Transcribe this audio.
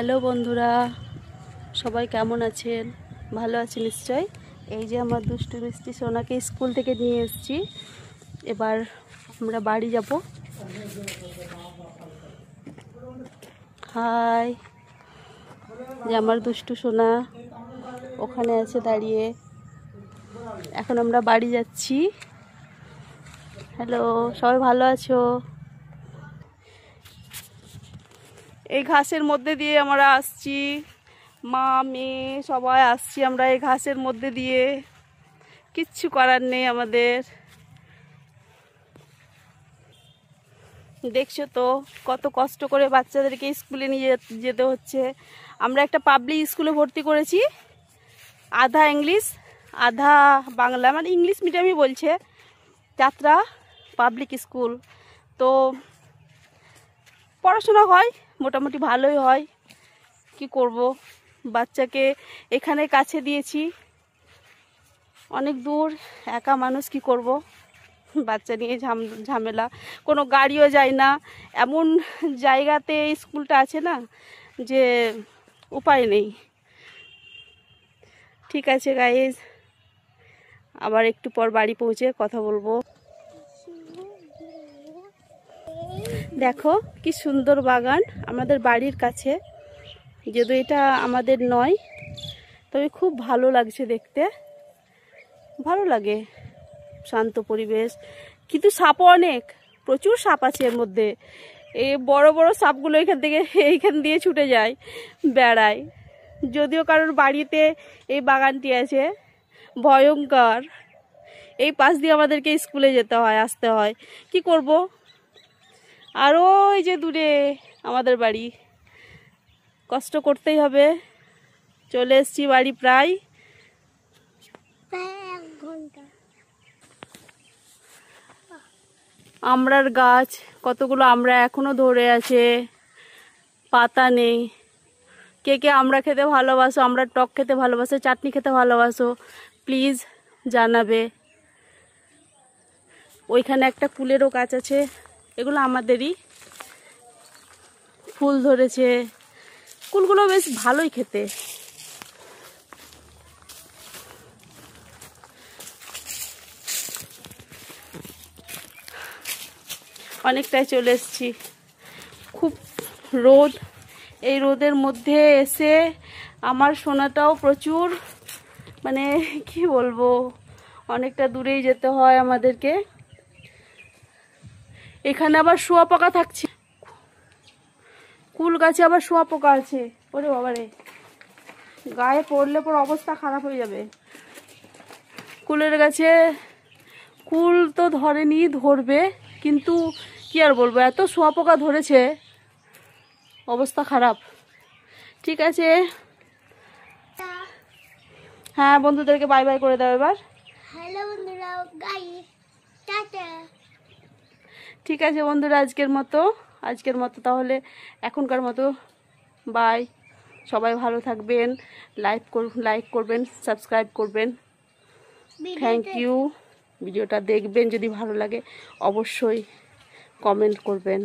Hello বন্ধুরা, সবাই কেমন আছেন? ভালো আছেন নিশ্চয়। এই যে আমার দুষ্টু মিষ্টি সোনাকে স্কুল থেকে নিয়ে এসেছি। এবার আমরা বাড়ি যাব। হাই, যে আমার দুষ্টু সোনা ওখানে আছে দাঁড়িয়ে। এখন আমরা বাড়ি যাচ্ছি। হ্যালো, সবাই ভালো আছো? এই ঘাসের মধ্যে দিয়ে আমরা আসছি, মা মেয়ে সবাই আসছি আমরা এই ঘাসের মধ্যে দিয়ে। কিচ্ছু করার নেই আমাদের। দেখছো তো কত কষ্ট করে বাচ্চাদেরকে স্কুলে নিয়ে যেতে হচ্ছে। আমরা একটা পাবলিক স্কুলে ভর্তি করেছি, আধা ইংলিশ আধা বাংলা, মানে ইংলিশ মিডিয়ামই বলছে, যাত্রা পাবলিক স্কুল। তো পড়াশোনা হয় মোটামুটি ভালোই হয়। কি করব, বাচ্চাকে এখানে কাছে দিয়েছি, অনেক দূর, একা মানুষ, কি করব, বাচ্চা নিয়ে ঝামেলা। কোনো গাড়িও যায় না, এমন জায়গাতে স্কুলটা আছে না যে উপায় নেই। ঠিক আছে গাইজ, আবার একটু পর বাড়ি পৌঁছে কথা বলবো। দেখো কি সুন্দর বাগান আমাদের বাড়ির কাছে, যদিও এটা আমাদের নয়, তবে খুব ভালো লাগছে দেখতে, ভালো লাগে, শান্ত পরিবেশ। কিন্তু সাপও অনেক, প্রচুর সাপ আছে এর মধ্যে। এই বড় বড় সাপগুলো এইখান দিয়ে ছুটে যায়, বেড়ায়। যদিও কারোর বাড়িতে এই বাগানটি আছে, ভয়ঙ্কর। এই পাশ দিয়ে আমাদেরকে স্কুলে যেতে হয়, আসতে হয়, কি করব। আর ওই যে দূরে আমাদের বাড়ি, কষ্ট করতেই হবে। চলে এসছি বাড়ি প্রায় 1 ঘন্টা। আমড়ার গাছ কতগুলো আমড়া এখনো ধরে আছে, পাতা নেই। কে কে আমড়া খেতে ভালোবাসো, আমরা টক খেতে ভালোবাসো, চাটনি খেতে ভালোবাসো, প্লিজ জানাবে। ওইখানে একটা কুলেরও গাছ আছে, এগুলো আমাদেরই, ফুল ধরেছে। কুলগুলো বেশ ভালোই খেতে। অনেকটাই চলে এসেছি, খুব রোদ। এই রোদের মধ্যে এসে আমার সোনাটাও প্রচুর, মানে কি বলবো, অনেকটা দূরেই যেতে হয় আমাদেরকে। এখানে আবার শুঁয়োপোকা থাকছে, কুল গাছে আবার শুঁয়োপোকা আছে। ওরে বাবারে, গায়ে পড়লে পর অবস্থা খারাপ হয়ে যাবে। কুলের গাছে কুল তো ধরেনি, ধরবে, কিন্তু কি আর বলবো, এত শুঁয়োপোকা ধরেছে, অবস্থা খারাপ। ঠিক আছে, হ্যাঁ বন্ধুদেরকে বাই বাই করে দাও এবার। হ্যালো বন্ধুরা, গাইস, টাটা। ঠিক আছে বন্ধুরা, আজকের মতো তাহলে এখনকার মতো বাই। সবাই ভালো থাকবেন, লাইক করবেন, সাবস্ক্রাইব করবেন। Thank you. ভিডিওটা দেখবেন, যদি ভালো লাগে অবশ্যই কমেন্ট করবেন।